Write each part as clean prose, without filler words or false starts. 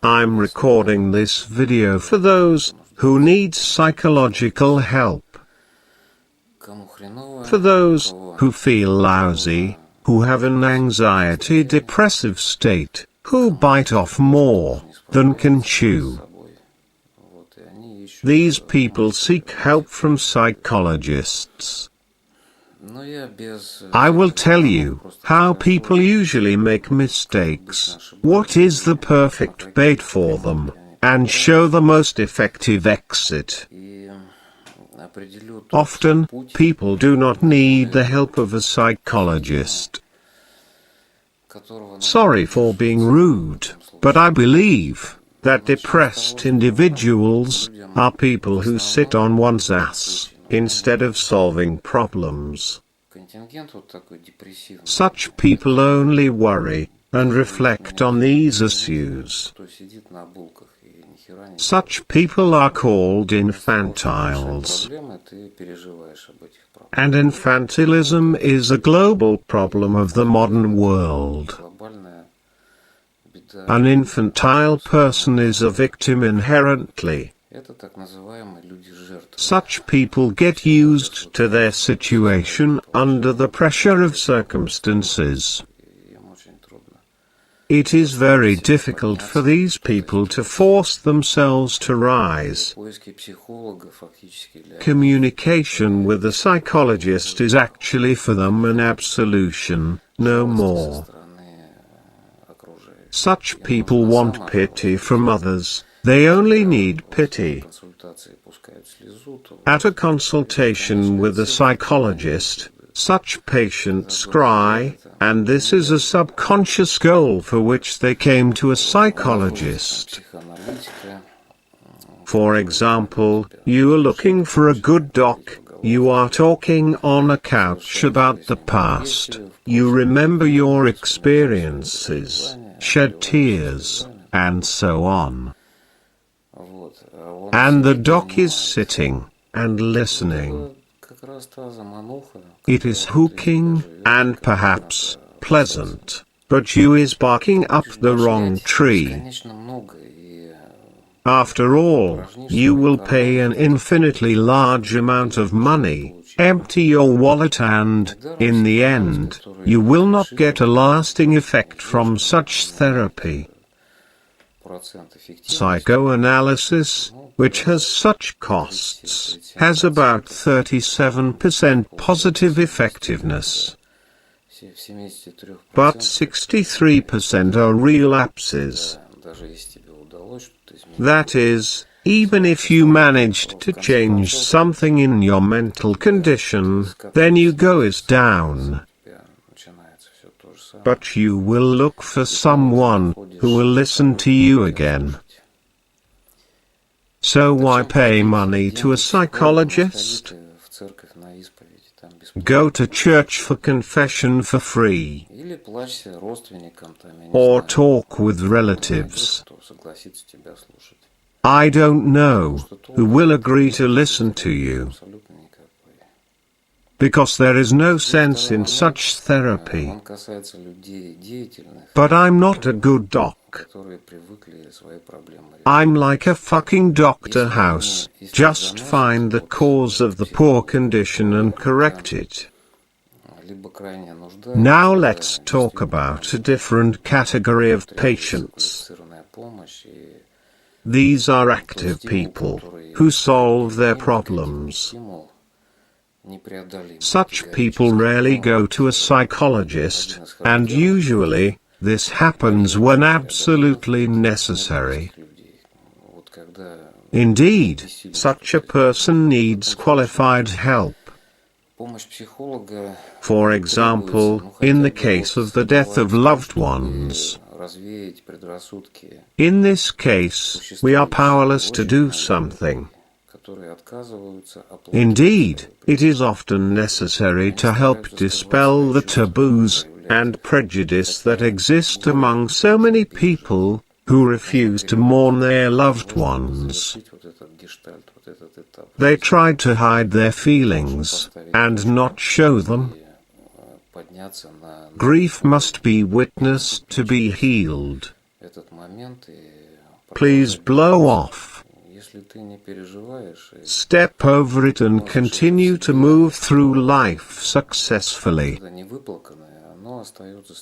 I'm recording this video for those who need psychological help. For those who feel lousy, who have an anxiety-depressive state, who bite off more than can chew. These people seek help from psychologists. I will tell you how people usually make mistakes, what is the perfect bait for them, and show the most effective exit. Often, people do not need the help of a psychologist. Sorry for being rude, but I believe that depressed individuals are people who sit on one's ass instead of solving problems. Such people only worry and reflect on these issues. Such people are called infantiles. And infantilism is a global problem of the modern world. An infantile person is a victim inherently. Such people get used to their situation under the pressure of circumstances. It is very difficult for these people to force themselves to rise. Communication with a psychologist is actually for them an absolution, no more. Such people want pity from others, they only need pity. At a consultation with a psychologist, such patients cry, and this is a subconscious goal for which they came to a psychologist. For example, you are looking for a good doc, you are talking on a couch about the past, you remember your experiences, shed tears, and so on. And the doc is sitting and listening. It is hooking, and perhaps pleasant, but you is barking up the wrong tree. After all, you will pay an infinitely large amount of money, empty your wallet, and, in the end, you will not get a lasting effect from such therapy. Psychoanalysis, which has such costs, has about 37% positive effectiveness. But 63% are relapses. That is, even if you managed to change something in your mental condition, then you go down. But you will look for someone who will listen to you again. So why pay money to a psychologist? Go to church for confession for free. Or talk with relatives. I don't know who will agree to listen to you. Because there is no sense in such therapy. But I'm not a good doc. I'm like a fucking Dr. House, just find the cause of the poor condition and correct it. Now let's talk about a different category of patients. These are active people, who solve their problems. Such people rarely go to a psychologist, and usually, this happens when absolutely necessary. Indeed, such a person needs qualified help. For example, in the case of the death of loved ones. In this case, we are powerless to do something. Indeed, it is often necessary to help dispel the taboos and prejudice that exist among so many people who refuse to mourn their loved ones. They try to hide their feelings and not show them. Grief must be witnessed to be healed. Please blow off. Step over it and continue to move through life successfully.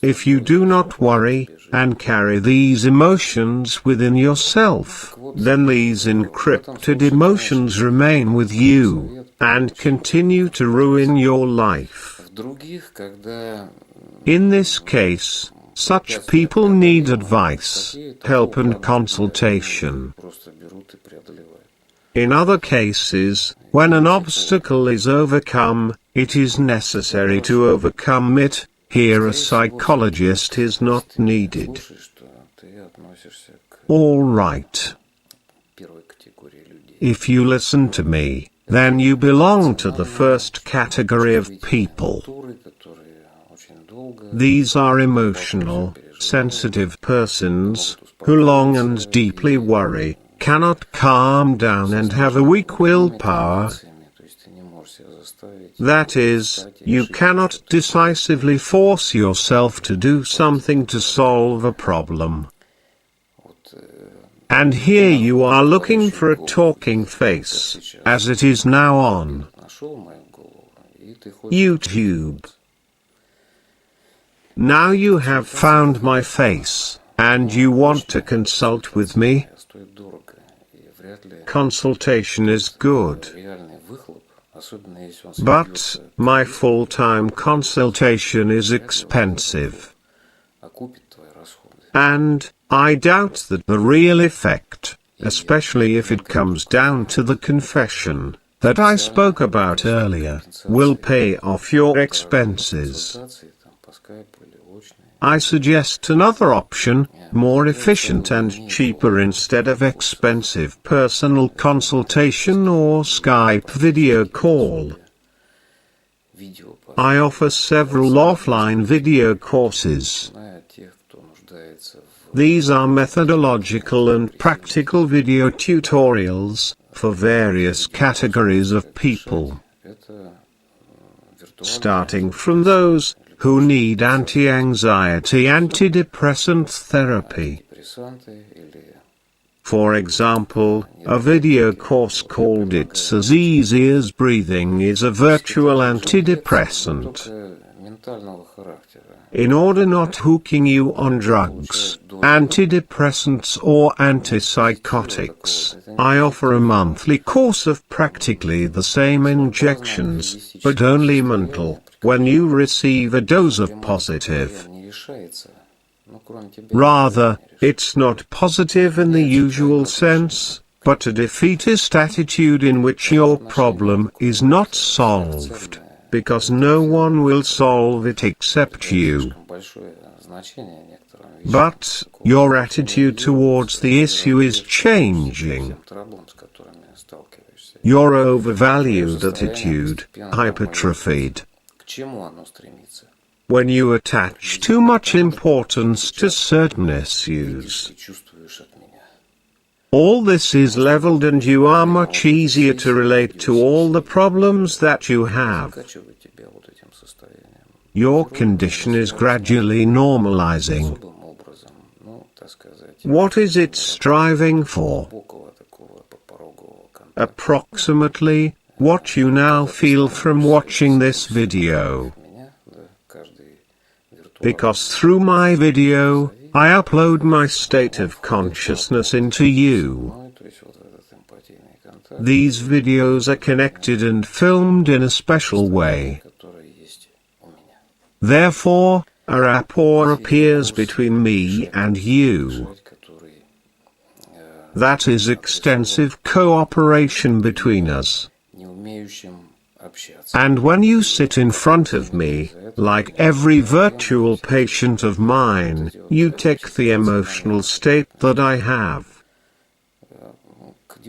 If you do not worry, and carry these emotions within yourself, then these encrypted emotions remain with you, and continue to ruin your life. In this case, such people need advice, help and consultation. In other cases, when an obstacle is overcome, it is necessary to overcome it. Here a psychologist is not needed. All right. If you listen to me, then you belong to the first category of people. These are emotional, sensitive persons, who long and deeply worry, cannot calm down and have a weak willpower. That is, you cannot decisively force yourself to do something to solve a problem. And here you are looking for a talking face, as it is now on YouTube. Now you have found my face, and you want to consult with me? Consultation is good. But my full-time consultation is expensive. And I doubt that the real effect, especially if it comes down to the confession that I spoke about earlier, will pay off your expenses. I suggest another option, more efficient and cheaper instead of expensive personal consultation or Skype video call. I offer several offline video courses. These are methodological and practical video tutorials for various categories of people, starting from those who need anti-anxiety, antidepressant therapy. For example, a video course called It's as Easy as Breathing is a virtual antidepressant. In order not hooking you on drugs, antidepressants or antipsychotics, I offer a monthly course of practically the same injections, but only mental, when you receive a dose of positive. Rather, it's not positive in the usual sense, but a defeatist attitude in which your problem is not solved, because no one will solve it except you. But your attitude towards the issue is changing. Your overvalued attitude, hypertrophied. When you attach too much importance to certain issues, all this is leveled and you are much easier to relate to all the problems that you have. Your condition is gradually normalizing. What is it striving for? Approximately what you now feel from watching this video. Because through my video, I upload my state of consciousness into you. These videos are connected and filmed in a special way. Therefore, a rapport appears between me and you. That is extensive cooperation between us. And when you sit in front of me, like every virtual patient of mine, you take the emotional state that I have.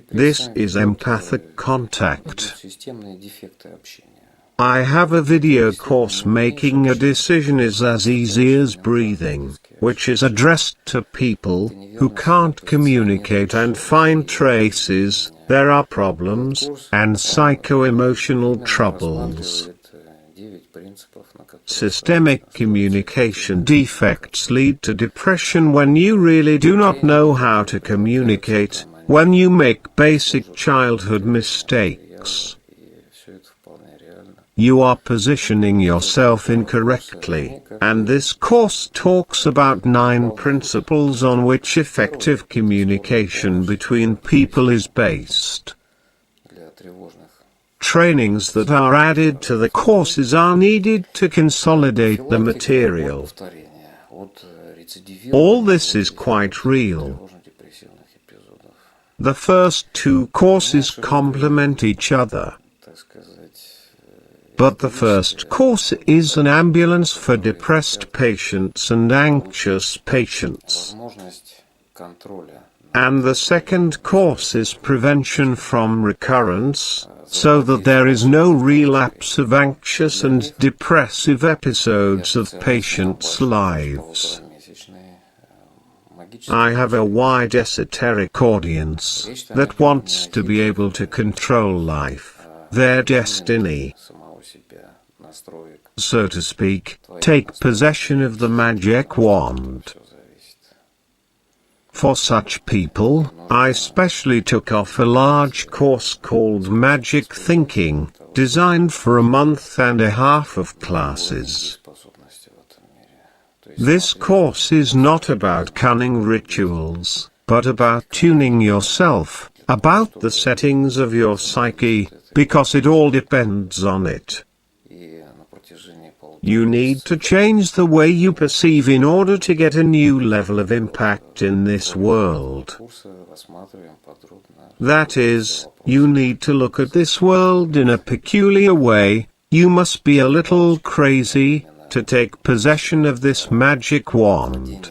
This is empathic contact. I have a video course Making a Decision is as Easy as Breathing, which is addressed to people who can't communicate and find traces. There are problems and psycho-emotional troubles. Systemic communication defects lead to depression when you really do not know how to communicate, when you make basic childhood mistakes. You are positioning yourself incorrectly, and this course talks about 9 principles on which effective communication between people is based. Trainings that are added to the courses are needed to consolidate the material. All this is quite real. The first 2 courses complement each other. But the first course is an ambulance for depressed patients and anxious patients. And the second course is prevention from recurrence, so that there is no relapse of anxious and depressive episodes of patients' lives. I have a wide esoteric audience that wants to be able to control life, their destiny, so to speak, take possession of the magic wand. For such people, I specially took off a large course called Magic Thinking, designed for 1.5 months of classes. This course is not about cunning rituals, but about tuning yourself, about the settings of your psyche, because it all depends on it. You need to change the way you perceive in order to get a new level of impact in this world. That is, you need to look at this world in a peculiar way. You must be a little crazy to take possession of this magic wand.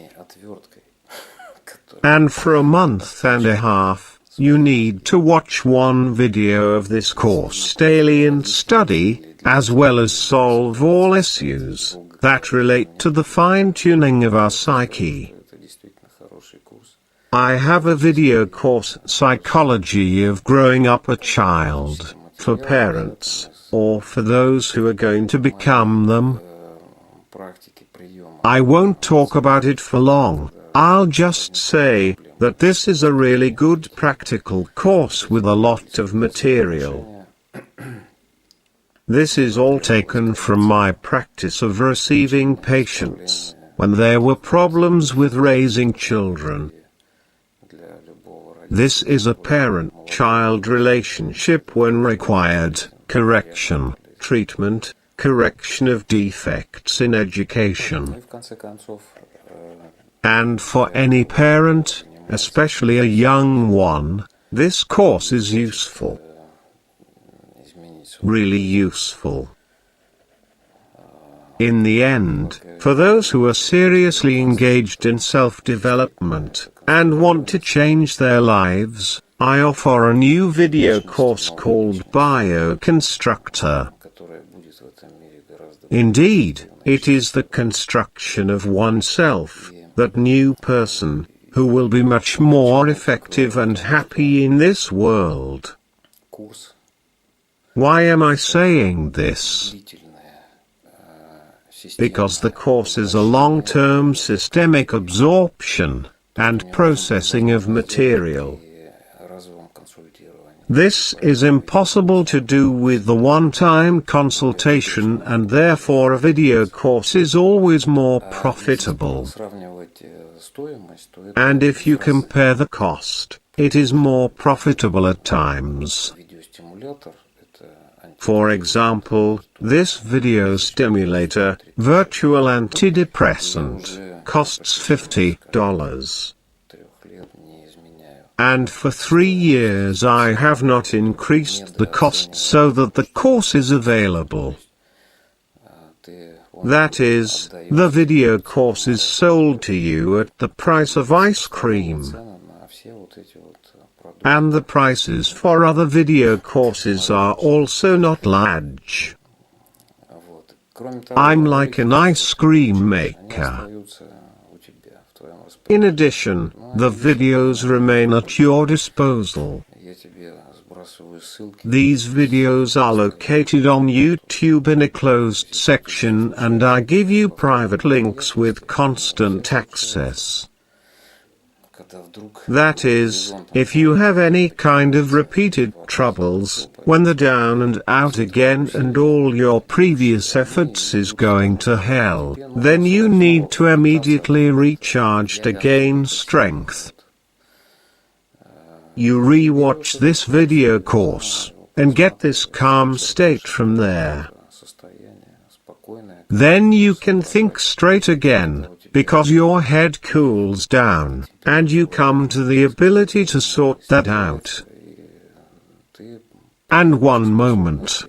And for 1.5 months, you need to watch 1 video of this course daily and study, as well as solve all issues that relate to the fine-tuning of our psyche. I have a video course, Psychology of Growing Up a Child, for parents, or for those who are going to become them. I won't talk about it for long. I'll just say that this is a really good practical course with a lot of material. This is all taken from my practice of receiving patients, when there were problems with raising children. This is a parent-child relationship when required, correction, treatment, correction of defects in education. And for any parent, especially a young one, this course is useful. Really useful. In the end, for those who are seriously engaged in self-development, and want to change their lives, I offer a new video course called Bioconstructor. Indeed, it is the construction of oneself, that new person, who will be much more effective and happy in this world. Why am I saying this? Because the course is a long-term systemic absorption and processing of material. This is impossible to do with the one-time consultation, and therefore a video course is always more profitable. And if you compare the cost, it is more profitable at times. For example, this video stimulator, virtual antidepressant, costs $50. And for 3 years I have not increased the cost so that the course is available. That is, the video course is sold to you at the price of ice cream. And the prices for other video courses are also not large. I'm like an ice cream maker. In addition, the videos remain at your disposal. These videos are located on YouTube in a closed section, and I give you private links with constant access. That is, if you have any kind of repeated troubles, when the down and out again and all your previous efforts is going to hell, then you need to immediately recharge to gain strength. You re-watch this video course, and get this calm state from there. Then you can think straight again, because your head cools down, and you come to the ability to sort that out. And one moment.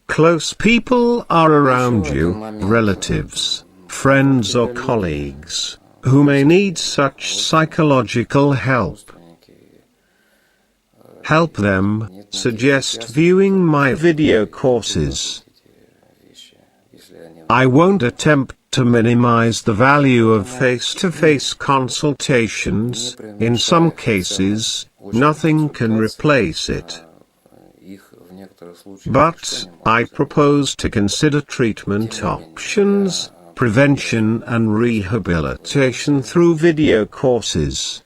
Close people are around you, relatives, friends or colleagues, who may need such psychological help. Help them, suggest viewing my video courses. I won't attempt to minimize the value of face-to-face consultations. In some cases, nothing can replace it. But I propose to consider treatment options, prevention and rehabilitation through video courses.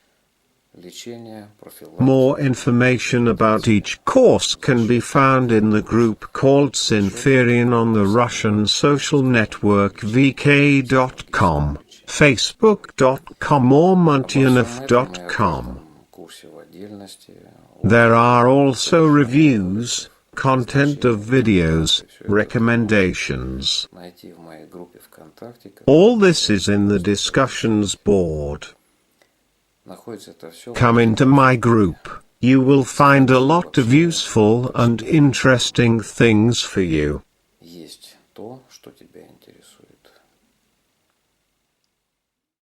More information about each course can be found in the group called Pereveden on the Russian social network vk.com, facebook.com or muntionov.com. There are also reviews, content of videos, recommendations. All this is in the discussions board. Come into my group, you will find a lot of useful and interesting things for you.